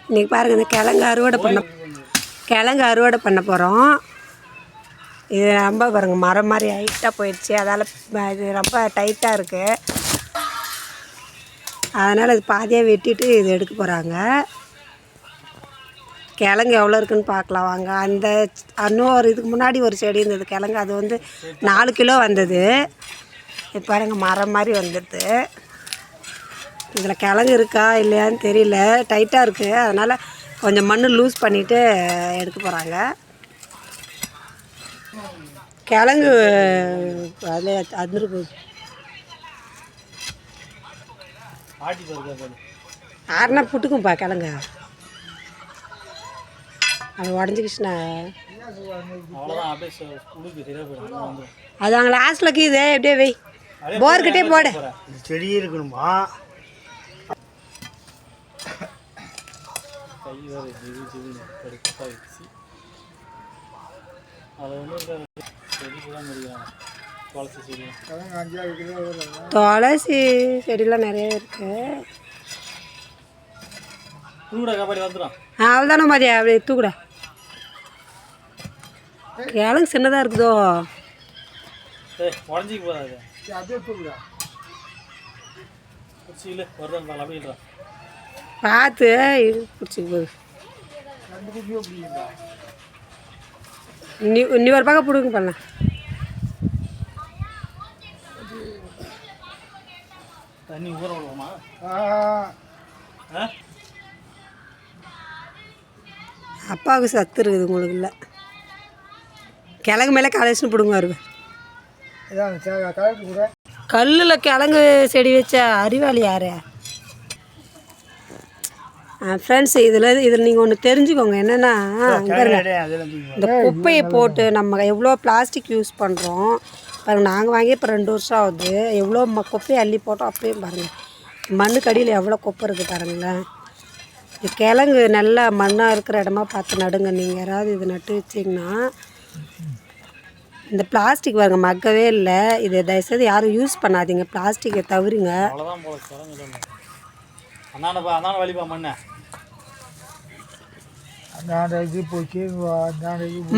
இன்றைக்கி பாருங்கள் இந்த கிழங்கு அறுவடை பண்ண போகிறோம். இது ரொம்ப பாருங்கள் மரம் மாதிரி ஹைட்டாக போயிடுச்சு. அதால் இது ரொம்ப டைட்டாக இருக்குது. அதனால் இது பாதியாக வெட்டிட்டு இது எடுக்க போகிறாங்க. கிழங்கு எவ்வளோ இருக்குதுன்னு பார்க்கலாம் வாங்க. அந்த இன்னும் இதுக்கு முன்னாடி ஒரு செடி இருந்தது கிழங்கு, அது வந்து 4 கிலோ வந்தது. இது பாருங்கள் மரம் மாதிரி வந்துடுது. இதில் கிழங்கு இருக்கா இல்லையான்னு தெரியல, டைட்டாக இருக்குது. அதனால் கொஞ்சம் மண் லூஸ் பண்ணிவிட்டு எடுக்க போகிறாங்க. கிழங்கு அதில் அதிர்ந்து போகுது. ஆறுனா புட்டுக்கும்பா கிழங்கு. அது உடஞ்சிக்கிச்சுண்ணா அது அங்கே லாஸ்ட்டில் இருக்குது. எப்படியே வை, போர்கிட்டே போடு. செடி இருக்கணுமா? துளசி செடியெலாம் நிறைய இருக்கு. அவ்வளோதானே மதியா, அப்படி தூக்குட. கிழங்கு சின்னதாக இருக்குதோ. பார்த்து பிடிச்சிக்கு போகுது. இன்னி ஒரு பக்கம் பிடுங்க பண்ணலாம். தண்ணி ஊற விடுவோமா? அப்பாவுக்கு சத்து இருக்குது, உங்களுக்கு இல்லை. கிழங்கு மேலே கலெக்ஷன் பிடுங்க வருவேன். கல்லில் கிழங்கு செடி வச்ச அறிவாளி யார்? ஃப்ரெண்ட்ஸ், இதில் நீங்கள் ஒன்று தெரிஞ்சுக்கோங்க. என்னென்னா, இந்த குப்பையை போட்டு நம்ம எவ்வளோ பிளாஸ்டிக் யூஸ் பண்ணுறோம் பாருங்கள். நாங்கள் வாங்கி இப்போ 2 வருஷம் ஆகுது. எவ்வளோ குப்பையை அள்ளி போட்டோம். அப்படியே பாருங்கள், மண்ணுக்கு அடியில் எவ்வளோ குப்பை இருக்குது பாருங்களேன். இது கிழங்கு நல்லா மண்ணாக இருக்கிற இடமா பார்த்து நடுங்க. நீங்கள் யாராவது இது நட்டு வச்சிங்கன்னா, இந்த பிளாஸ்டிக் பாருங்க மக்கவே இல்லை. இதை தயவுசெய்து யாரும் யூஸ் பண்ணாதீங்க. பிளாஸ்டிக்கை தவிருங்க.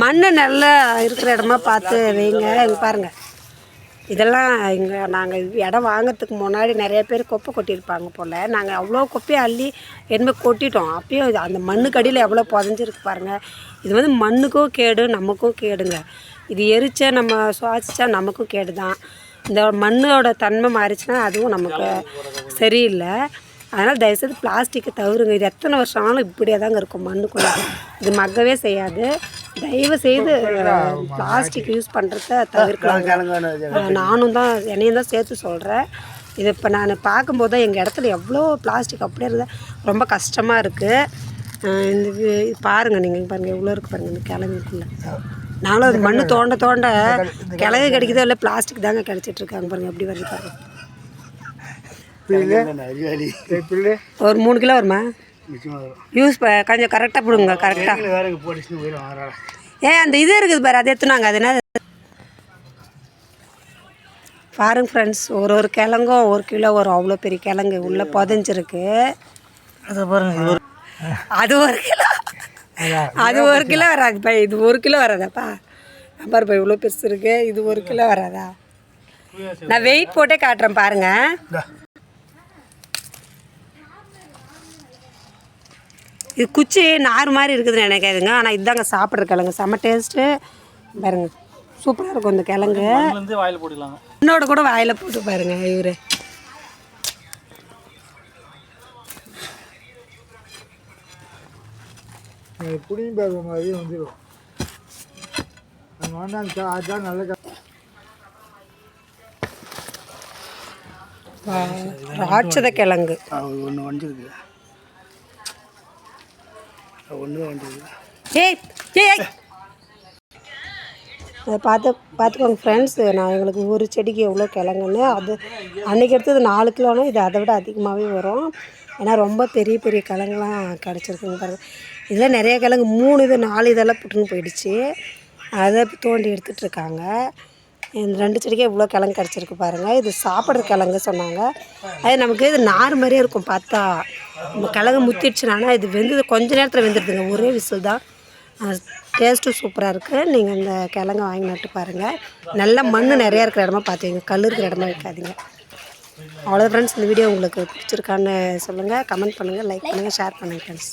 மண்ணு நல்லா இருக்கிற இடமா பார்த்து வைங்க. இங்கே பாருங்கள், இதெல்லாம் இங்கே நாங்கள் இடம் வாங்கிறதுக்கு முன்னாடி நிறைய பேர் குப்பை கொட்டியிருப்பாங்க போல். நாங்கள் அவ்வளோ குப்பையை அள்ளி என்ன கொட்டிட்டோம். அப்பயும் அந்த மண்ணுக்கு அடியில் எவ்வளோ புதஞ்சிருக்கு பாருங்கள். இது வந்து மண்ணுக்கும் கேடு, நமக்கும் கேடுங்க. இது எரிச்சா நம்ம சுவாசித்தா நமக்கும் கேடு தான். இந்த மண்ணோட தன்மை மாறிச்சுன்னா அதுவும் நமக்கு சரியில்லை. அதனால் தயவுசெய்து பிளாஸ்டிக்கை தவிருங்க. இது எத்தனை வருஷம் ஆனாலும் இப்படியே தாங்க இருக்கும் மண்ணுக்குள்ளே. இது மக்கவே செய்யாது. தயவு செய்து பிளாஸ்டிக் யூஸ் பண்ணுறத தவிர்க்கலாம். நானும் தான், என்னையும் தான் சேர்த்து சொல்கிறேன். இது இப்போ நான் பார்க்கும்போது தான் எங்கள் இடத்துல எவ்வளோ பிளாஸ்டிக் அப்படியே இருந்தால் ரொம்ப கஷ்டமாக இருக்குது. இந்த பாருங்கள், நீங்கள் பாருங்கள் எவ்வளோ இருக்குது பாருங்கள் இந்த கிழங்குக்குள்ளே. நாங்களும் அது மண் தோண்ட தோண்ட கிழங்கு கிடைக்குதோ இல்லை பிளாஸ்டிக் தாங்க கிடச்சிட்ருக்காங்க பாருங்கள். எப்படி வருது பாருங்கள். ஒரு 3 கிலோ வருமா? யூஸ் கொஞ்சம் கரெக்டாக போடுங்க. கரெக்டாக அந்த இது இருக்குது பாரு, அது எடுத்துனாங்க. அது என்ன பாருங்க ஃப்ரெண்ட்ஸ், ஒரு கிழங்கும் 1 கிலோ வரும். அவ்வளோ பெரிய கிழங்கு உள்ளே புதஞ்சிருக்கு. அதை பாருங்க, அது 1 கிலோ. அது 1 கிலோ வராதுப்பா. இது 1 கிலோ வராதாப்பா. பாருப்பா இவ்வளோ பெருசு இருக்கு. இது 1 கிலோ வராதா? நான் வெயிட் போட்டே காட்டுறேன் பாருங்கள். இது குச்சி நார் மாதிரி இருக்குதுன்னு நினைக்காதுங்க. ஆனால் இதுதாங்க சாப்பிட்ற கிழங்கு. செம்ம டேஸ்ட்டு பாருங்க, சூப்பராக இருக்கும் இந்த கிழங்கு. என்னோட கூட வாயில் போட்டு பாருங்க. இவர் புடியும் பாருங்க மாதிரி வந்துடும். அதுதான் நல்ல ராட்சத கிழங்கு. ஒன்று வந்துருக்கு, ஒன்று வந்துருக்கு. அதை பார்த்துக்கோங்க ஃப்ரெண்ட்ஸ். நான் எங்களுக்கு ஒரு செடிக்கு எவ்வளோ கிழங்குன்னு. அது அன்றைக்கி எடுத்தது 4 கிலோனா இது அதை விட அதிகமாகவே வரும். ஏன்னா ரொம்ப பெரிய பெரிய கிழங்குலாம் கிடச்சிருக்குங்க பாருங்கள். இதில் நிறைய கிழங்கு 3 இது 4 இதெல்லாம் புட்டுன்னு போயிடுச்சு. அதை தோண்டி எடுத்துகிட்ருக்காங்க. இந்த 2 செடிக்கே இவ்வளோ கிழங்கு கிடச்சிருக்கு பாருங்கள். இது சாப்பிட்ற கிழங்கு சொன்னாங்க. அது நமக்கு இது நார் மாதிரியே இருக்கும் பார்த்தா. நம்ம கிழங்கு முத்திடுச்சுனா இது வெந்தது கொஞ்ச நேரத்தில் வெந்துடுதுங்க, ஒரே விசில் தான். டேஸ்ட்டும் சூப்பராக இருக்குது. நீங்கள் இந்த கிழங்க வாங்கி நட்டு பாருங்கள். நல்ல மண் நிறையா இருக்கிற இடமா பார்த்து வைங்க, கல் இருக்கிற இடமா வைக்காதீங்க. அவ்வளோ ஃப்ரெண்ட்ஸ், இந்த வீடியோ உங்களுக்கு பிடிச்சிருக்கான்னு சொல்லுங்கள், கமெண்ட் பண்ணுங்கள், லைக் பண்ணுங்கள், ஷேர் பண்ணுங்கள் ஃப்ரெண்ட்ஸ்.